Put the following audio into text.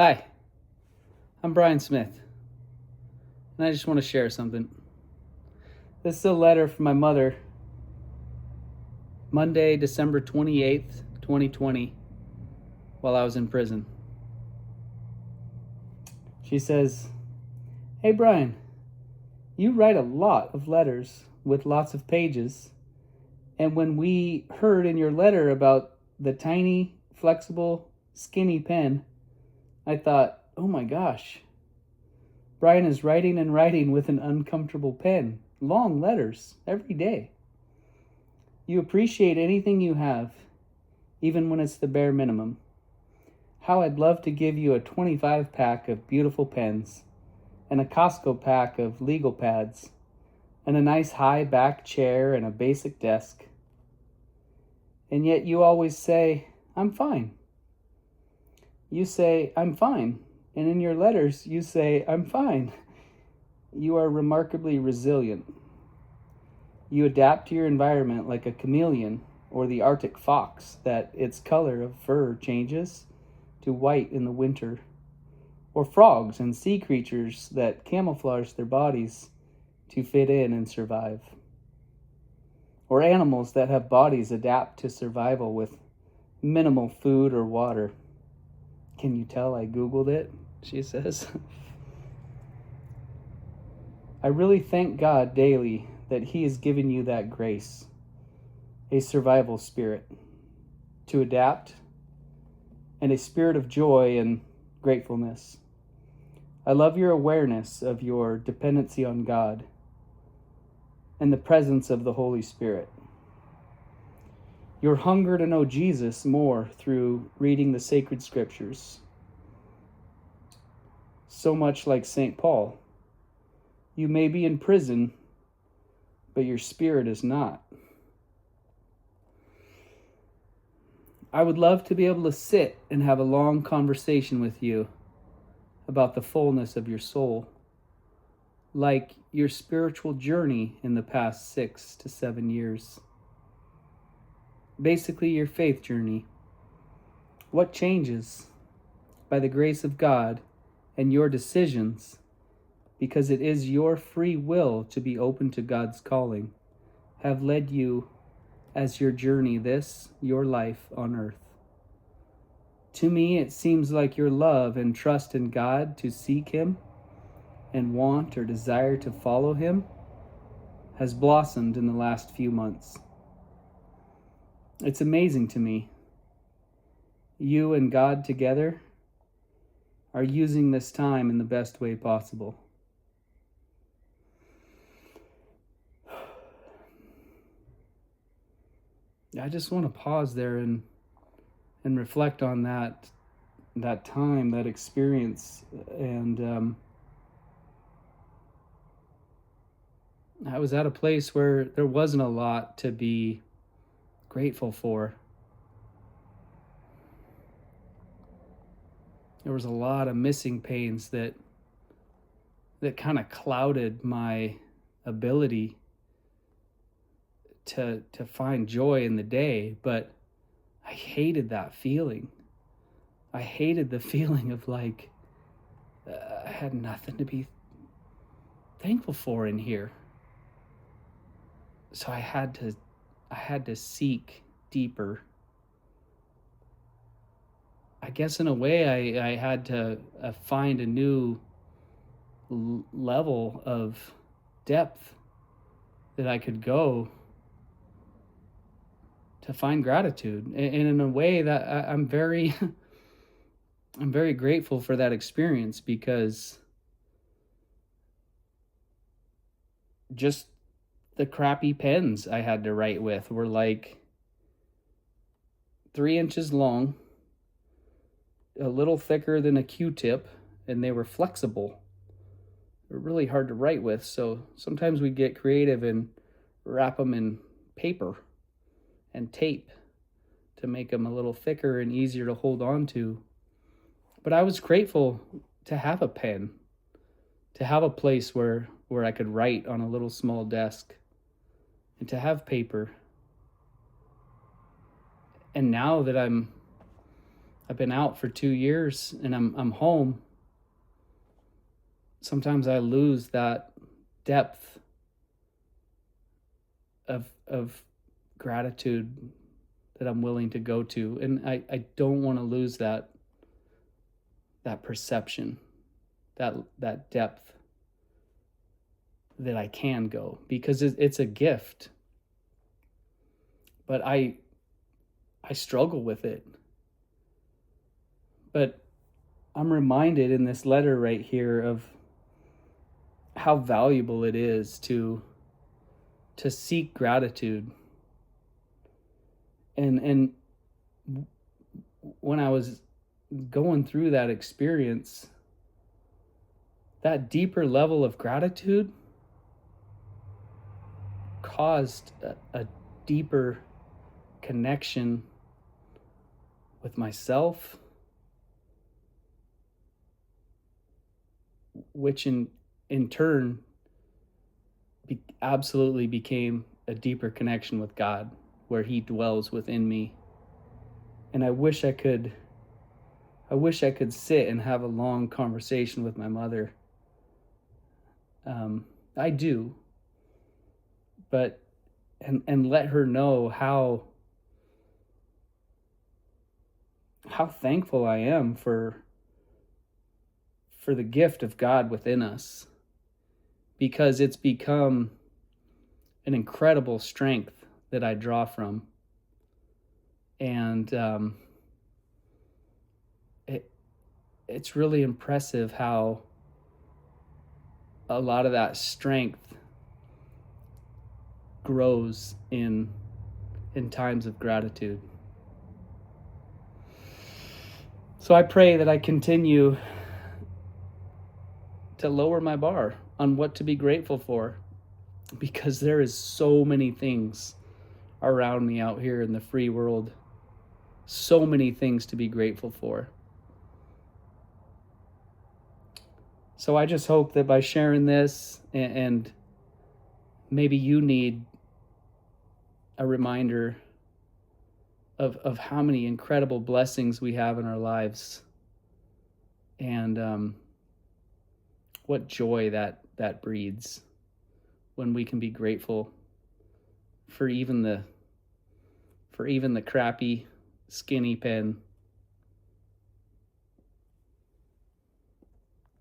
Hi, I'm Brian Smith, and I just want to share something. This is a letter from my mother, Monday, December 28th, 2020, while I was in prison. She says, "Hey Brian, you write a lot of letters with lots of pages, and when we heard in your letter about the tiny, flexible, skinny pen, I thought, oh my gosh, Brian is writing and writing with an uncomfortable pen, long letters, every day. You appreciate anything you have, even when it's the bare minimum. How I'd love to give you a 25 pack of beautiful pens, and a Costco pack of legal pads, and a nice high back chair and a basic desk. And yet you always say, I'm fine. You say, I'm fine. And in your letters, you say, I'm fine. You are remarkably resilient. You adapt to your environment like a chameleon or the Arctic fox, that its color of fur changes to white in the winter, or frogs and sea creatures that camouflage their bodies to fit in and survive, or animals that have bodies adapt to survival with minimal food or water. Can you tell I Googled it? She says. I really thank God daily that He has given you that grace, a survival spirit, to adapt, and a spirit of joy and gratefulness. I love your awareness of your dependency on God and the presence of the Holy Spirit. Your hunger to know Jesus more through reading the sacred scriptures. So much like St. Paul, you may be in prison, but your spirit is not. I would love to be able to sit and have a long conversation with you about the fullness of your soul, like your spiritual journey in the past 6 to 7 years. Basically, your faith journey. What changes by the grace of God and your decisions, because it is your free will to be open to God's calling, have led you as your journey, your life on earth. To me, it seems like your love and trust in God to seek Him and want or desire to follow Him has blossomed in the last few months. It's amazing to me. You and God together are using this time in the best way possible. I just want to pause there and reflect on that time, that experience, and I was at a place where there wasn't a lot to be grateful for. There was a lot of missing pains that kind of clouded my ability to find joy in the day, but I hated that feeling. I hated the feeling of like I had nothing to be thankful for in here. So I had to seek deeper. I guess in a way I had to find a new level of depth that I could go to find gratitude, and in a way that I'm very I'm very grateful for that experience, because just the crappy pens I had to write with were like 3 inches long, a little thicker than a Q-tip, and they were flexible. They were really hard to write with, so sometimes we'd get creative and wrap them in paper and tape to make them a little thicker and easier to hold on to. But I was grateful to have a pen, to have a place where I could write on a little small desk, and to have paper. And now that I'm I've been out for 2 years and I'm home. Sometimes I lose that depth of gratitude that I'm willing to go to. And I don't want to lose that perception, that depth that I can go, because it's a gift. But I struggle with it. But I'm reminded in this letter right here of how valuable it is to seek gratitude. And when I was going through that experience, that deeper level of gratitude caused a deeper connection with myself, which in turn absolutely became a deeper connection with God, where he dwells within me. And I wish I could sit and have a long conversation with my mother. I do, but and let her know how thankful I am for the gift of God within us, because it's become an incredible strength that I draw from. And it's really impressive how a lot of that strength grows in times of gratitude. So I pray that I continue to lower my bar on what to be grateful for, because there is so many things around me out here in the free world, so many things to be grateful for. So I just hope that by sharing this, and maybe you need a reminder of how many incredible blessings we have in our lives, and what joy that breeds when we can be grateful for even the crappy skinny pen